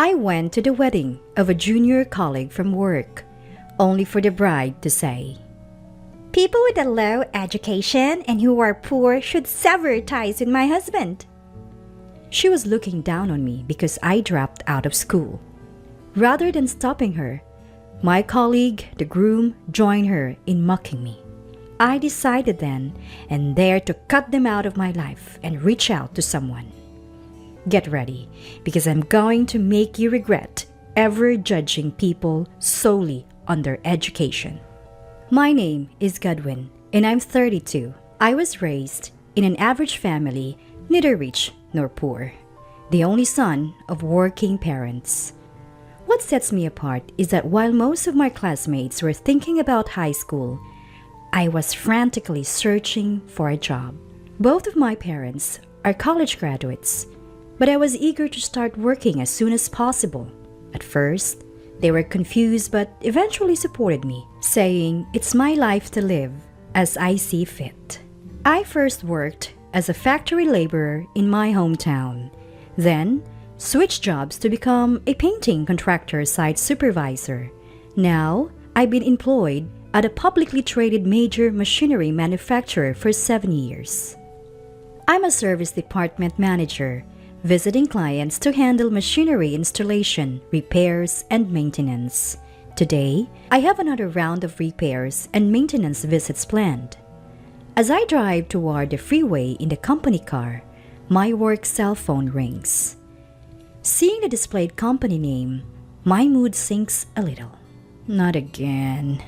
I went to the wedding of a junior colleague from work, only for the bride to say, "People with a low education and who are poor should sever ties with my husband." She was looking down on me because I dropped out of school. Rather than stopping her, my colleague, the groom, joined her in mocking me. I decided then and there to cut them out of my life and reach out to someone. Get ready, because I'm going to make you regret ever judging people solely on their education. My name is Godwin, and I'm 32. I was raised in an average family, neither rich nor poor, the only son of working parents. What sets me apart is that while most of my classmates were thinking about high school, I was frantically searching for a job. Both of my parents are college graduates, but I was eager to start working as soon as possible. At first, they were confused but eventually supported me, saying it's my life to live as I see fit. I first worked as a factory laborer in my hometown, then switched jobs to become a painting contractor site supervisor. Now, I've been employed at a publicly traded major machinery manufacturer for 7 years. I'm a service department manager, visiting clients to handle machinery installation, repairs, and maintenance. Today, I have another round of repairs and maintenance visits planned. As I drive toward the freeway in the company car, my work cell phone rings. Seeing the displayed company name, my mood sinks a little. Not again.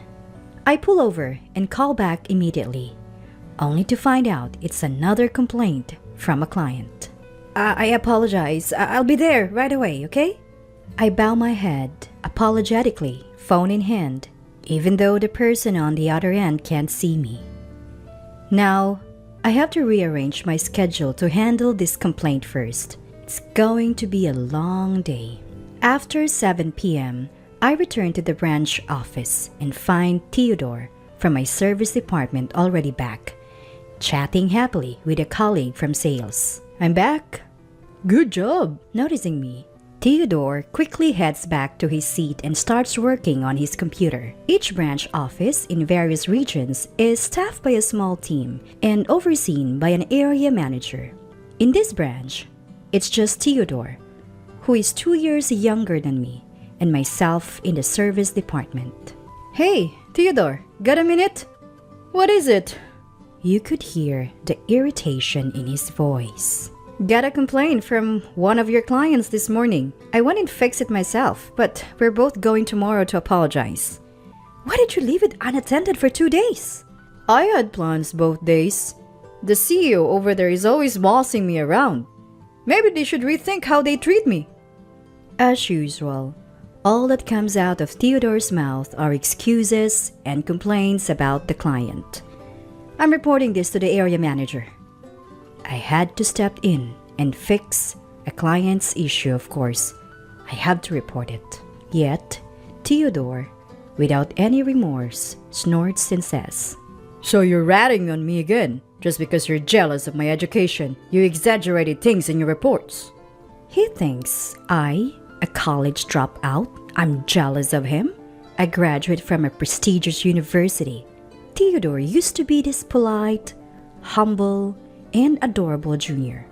I pull over and call back immediately, only to find out it's another complaint from a client. I apologize. I'll be there right away, okay? I bow my head, apologetically, phone in hand, even though the person on the other end can't see me. Now, I have to rearrange my schedule to handle this complaint first. It's going to be a long day. After 7 p.m., I return to the branch office and find Theodore from my service department already back, chatting happily with a colleague from sales. I'm back. Good job. Noticing me, Theodore quickly heads back to his seat and starts working on his computer. Each branch office in various regions is staffed by a small team and overseen by an area manager. In this branch, it's just Theodore, who is 2 years younger than me, and myself in the service department. Hey, Theodore, got a minute? What is it? You could hear the irritation in his voice. Got a complaint from one of your clients this morning. I went and fixed it myself, but we're both going tomorrow to apologize. Why did you leave it unattended for 2 days? I had plans both days. The CEO over there is always bossing me around. Maybe they should rethink how they treat me. As usual, all that comes out of Theodore's mouth are excuses and complaints about the client. I'm reporting this to the area manager. I had to step in and fix a client's issue, of course. I have to report it. Yet, Theodore, without any remorse, snorts and says, "So you're ratting on me again, just because you're jealous of my education. You exaggerated things in your reports." He thinks a college dropout, I'm jealous of him? A graduate from a prestigious university. Theodore used to be this polite, humble, and adorable junior.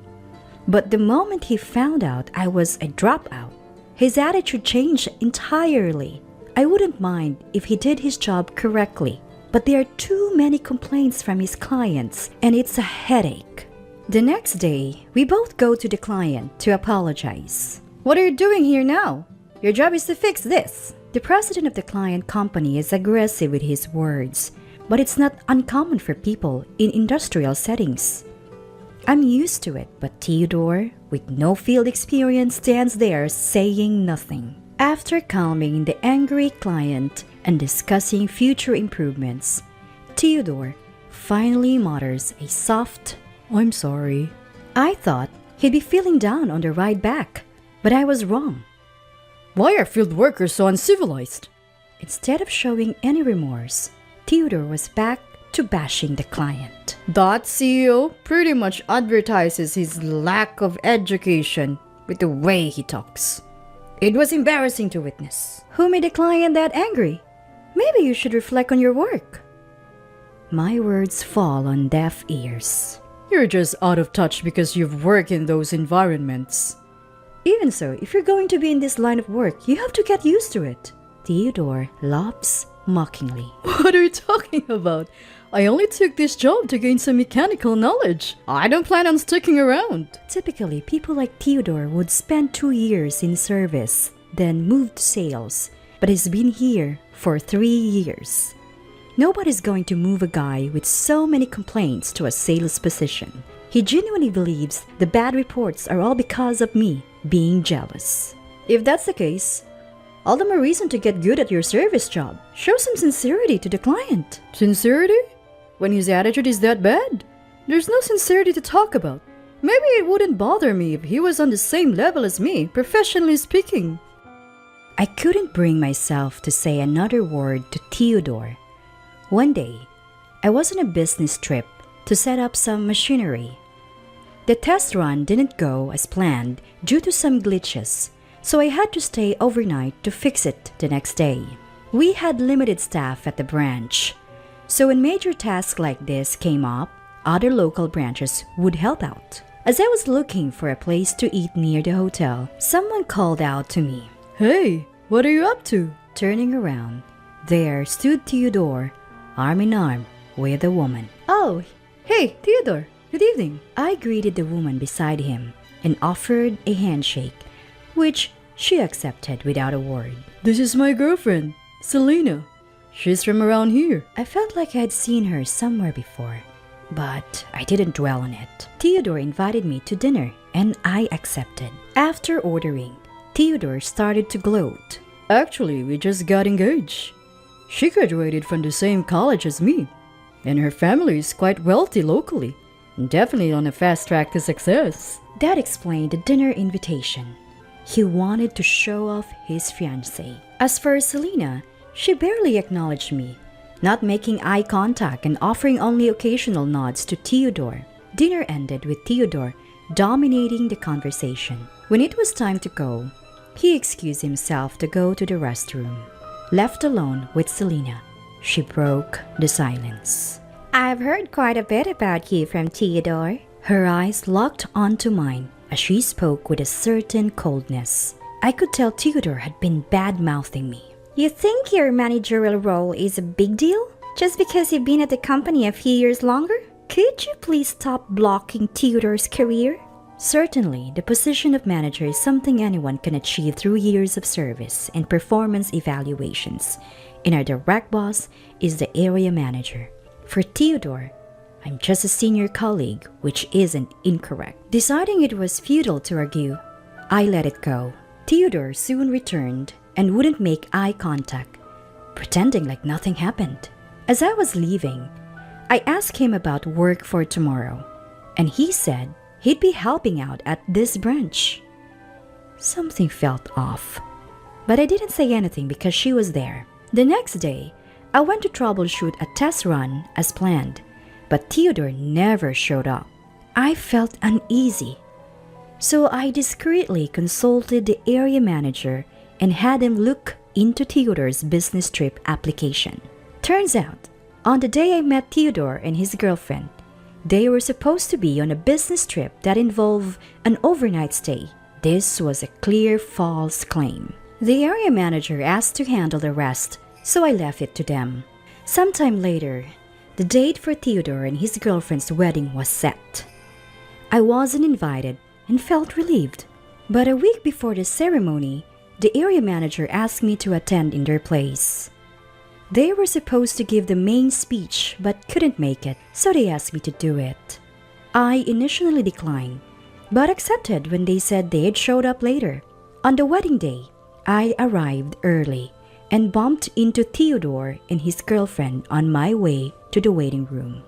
But the moment he found out I was a dropout, his attitude changed entirely. I wouldn't mind if he did his job correctly, but there are too many complaints from his clients, and it's a headache. The next day, we both go to the client to apologize. What are you doing here now? Your job is to fix this. The president of the client company is aggressive with his words, but it's not uncommon for people in industrial settings. I'm used to it, but Theodore, with no field experience, stands there saying nothing. After calming the angry client and discussing future improvements, Theodore finally mutters a soft, "I'm sorry." I thought he'd be feeling down on the ride back, but I was wrong. Why are field workers so uncivilized? Instead of showing any remorse, Theodore was back to bashing the client. That CEO pretty much advertises his lack of education with the way he talks. It was embarrassing to witness. Who made the client that angry? Maybe you should reflect on your work. My words fall on deaf ears. You're just out of touch because you've worked in those environments. Even so, if you're going to be in this line of work, you have to get used to it. Theodore laughs mockingly. What are you talking about? I only took this job to gain some mechanical knowledge. I don't plan on sticking around. Typically, people like Theodore would spend 2 years in service, then move to sales, but he's been here for 3 years. Nobody's going to move a guy with so many complaints to a sales position. He genuinely believes the bad reports are all because of me being jealous. If that's the case, all the more reason to get good at your service job. Show some sincerity to the client. Sincerity? When his attitude is that bad? There's no sincerity to talk about. Maybe it wouldn't bother me if he was on the same level as me, professionally speaking. I couldn't bring myself to say another word to Theodore. One day, I was on a business trip to set up some machinery. The test run didn't go as planned due to some glitches, so I had to stay overnight to fix it the next day. We had limited staff at the branch, so when major tasks like this came up, other local branches would help out. As I was looking for a place to eat near the hotel, someone called out to me. Hey, what are you up to? Turning around, there stood Theodore, arm in arm with a woman. Oh, hey, Theodore, good evening. I greeted the woman beside him and offered a handshake, which she accepted without a word. This is my girlfriend, Selena. She's from around here. I felt like I had seen her somewhere before, but I didn't dwell on it. Theodore invited me to dinner, and I accepted. After ordering, Theodore started to gloat. Actually, we just got engaged. She graduated from the same college as me, and her family is quite wealthy locally, and definitely on a fast track to success. That explained the dinner invitation. He wanted to show off his fiancée. As for Selena, she barely acknowledged me, not making eye contact and offering only occasional nods to Theodore. Dinner ended with Theodore dominating the conversation. When it was time to go, he excused himself to go to the restroom. Left alone with Selena, she broke the silence. I've heard quite a bit about you from Theodore. Her eyes locked onto mine as she spoke with a certain coldness. I could tell Theodore had been bad-mouthing me. You think your managerial role is a big deal? Just because you've been at the company a few years longer? Could you please stop blocking Theodore's career? Certainly, the position of manager is something anyone can achieve through years of service and performance evaluations. And our direct boss is the area manager. For Theodore, I'm just a senior colleague, which isn't incorrect. Deciding it was futile to argue, I let it go. Theodore soon returned and wouldn't make eye contact, pretending like nothing happened. As I was leaving, I asked him about work for tomorrow, and he said he'd be helping out at this branch. Something felt off, but I didn't say anything because she was there. The next day, I went to troubleshoot a test run as planned, but Theodore never showed up. I felt uneasy, so I discreetly consulted the area manager and had him look into Theodore's business trip application. Turns out, on the day I met Theodore and his girlfriend, they were supposed to be on a business trip that involved an overnight stay. This was a clear false claim. The area manager asked to handle the rest, so I left it to them. Sometime later, the date for Theodore and his girlfriend's wedding was set. I wasn't invited and felt relieved. But a week before the ceremony, the area manager asked me to attend in their place. They were supposed to give the main speech but couldn't make it, so they asked me to do it. I initially declined, but accepted when they said they had showed up later. On the wedding day, I arrived early and bumped into Theodore and his girlfriend on my way to the waiting room.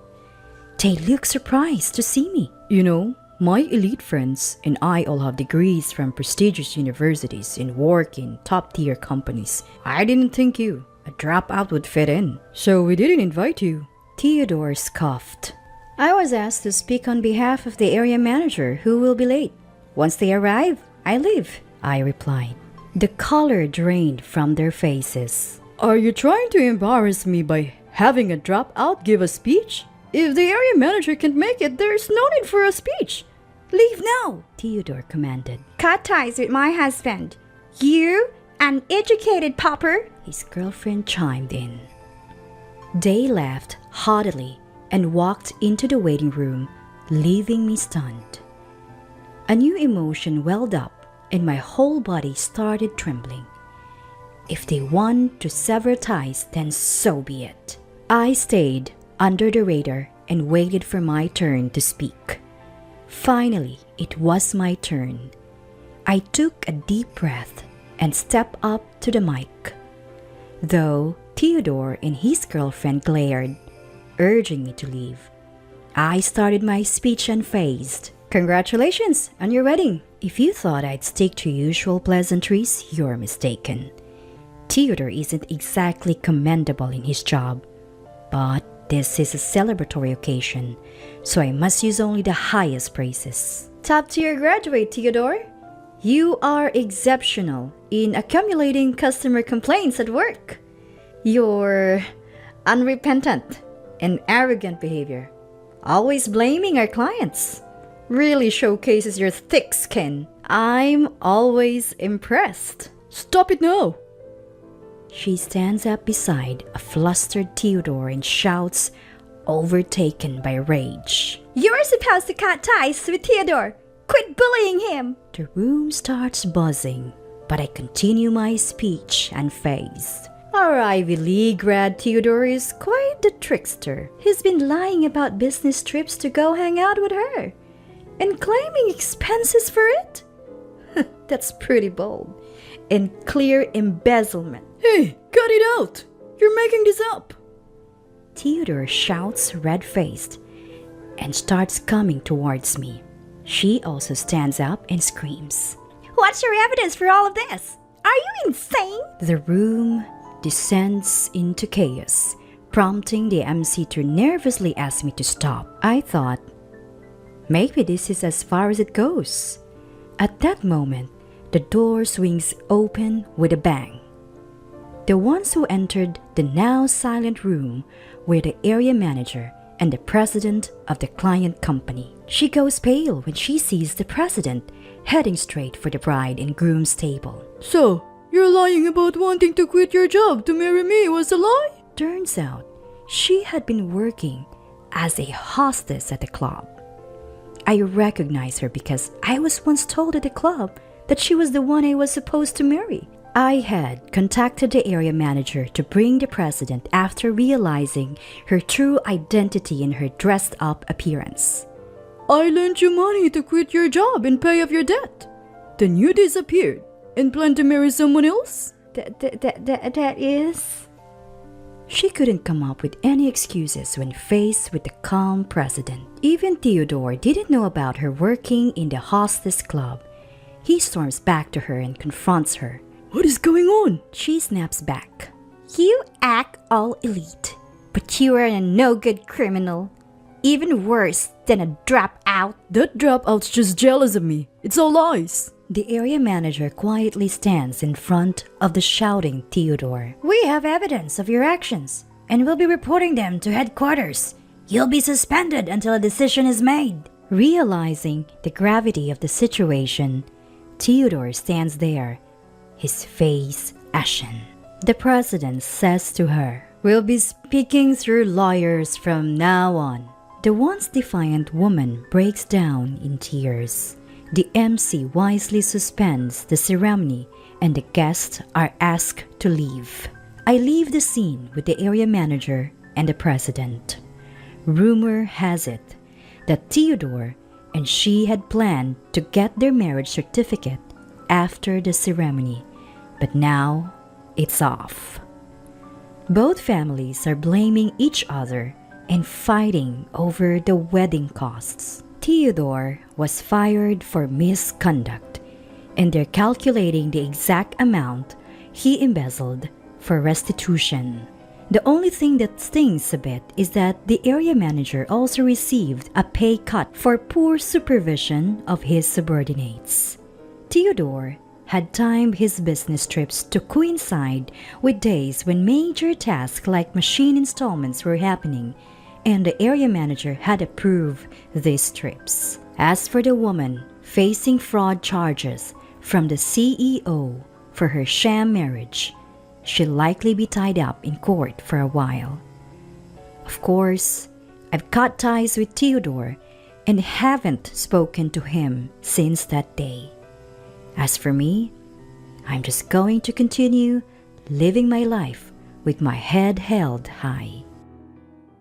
They looked surprised to see me. You know, my elite friends and I all have degrees from prestigious universities and work in top-tier companies. I didn't think you, a dropout, would fit in, so we didn't invite you. Theodore scoffed. I was asked to speak on behalf of the area manager who will be late. Once they arrive, I leave, I replied. The color drained from their faces. Are you trying to embarrass me by having a dropout give a speech? If the area manager can't make it, there's no need for a speech. Leave now, Theodore commanded. Cut ties with my husband. You, uneducated pauper. His girlfriend chimed in. They laughed haughtily and walked into the waiting room, leaving me stunned. A new emotion welled up and my whole body started trembling. If they want to sever ties, then so be it. I stayed under the radar and waited for my turn to speak. Finally, it was my turn. I took a deep breath and stepped up to the mic. Though Theodore and his girlfriend glared, urging me to leave, I started my speech unfazed. Congratulations on your wedding. If you thought I'd stick to usual pleasantries, you're mistaken. Theodore isn't exactly commendable in his job, but this is a celebratory occasion, so I must use only the highest praises. Top tier graduate, Theodore. You are exceptional in accumulating customer complaints at work. Your unrepentant and arrogant behavior, always blaming our clients, really showcases your thick skin. I'm always impressed. Stop it now! She stands up beside a flustered Theodore and shouts, overtaken by rage. You're supposed to cut ties with Theodore. Quit bullying him. The room starts buzzing, but I continue my speech unfazed. Our Ivy League grad Theodore is quite the trickster. He's been lying about business trips to go hang out with her and claiming expenses for it? That's pretty bold and clear embezzlement. Hey, cut it out! You're making this up! Theodore shouts red-faced and starts coming towards me. She also stands up and screams. What's your evidence for all of this? Are you insane? The room descends into chaos, prompting the MC to nervously ask me to stop. I thought, maybe this is as far as it goes. At that moment, the door swings open with a bang. The ones who entered the now silent room were the area manager and the president of the client company. She goes pale when she sees the president heading straight for the bride and groom's table. So, you're lying about wanting to quit your job to marry me was a lie? Turns out, she had been working as a hostess at the club. I recognize her because I was once told at the club that she was the one I was supposed to marry. I had contacted the area manager to bring the president after realizing her true identity in her dressed-up appearance. I lent you money to quit your job and pay off your debt. Then you disappeared and planned to marry someone else? That is... She couldn't come up with any excuses when faced with the calm president. Even Theodore didn't know about her working in the hostess club. He storms back to her and confronts her. What is going on? She snaps back. You act all elite, but you are a no-good criminal. Even worse than a dropout. That dropout's just jealous of me. It's all lies. The area manager quietly stands in front of the shouting Theodore. We have evidence of your actions, and we'll be reporting them to headquarters. You'll be suspended until a decision is made. Realizing the gravity of the situation, Theodore stands there, his face ashen. The president says to her, "We'll be speaking through lawyers from now on." The once defiant woman breaks down in tears. The MC wisely suspends the ceremony and the guests are asked to leave. I leave the scene with the area manager and the president. Rumor has it that Theodore and she had planned to get their marriage certificate after the ceremony, but now it's off. Both families are blaming each other and fighting over the wedding costs. Theodore was fired for misconduct, and they're calculating the exact amount he embezzled for restitution. The only thing that stings a bit is that the area manager also received a pay cut for poor supervision of his subordinates. Theodore had timed his business trips to coincide with days when major tasks like machine installments were happening, and the area manager had approved these trips. As for the woman facing fraud charges from the CEO for her sham marriage, she'll likely be tied up in court for a while. Of course, I've cut ties with Theodore and haven't spoken to him since that day. As for me, I'm just going to continue living my life with my head held high.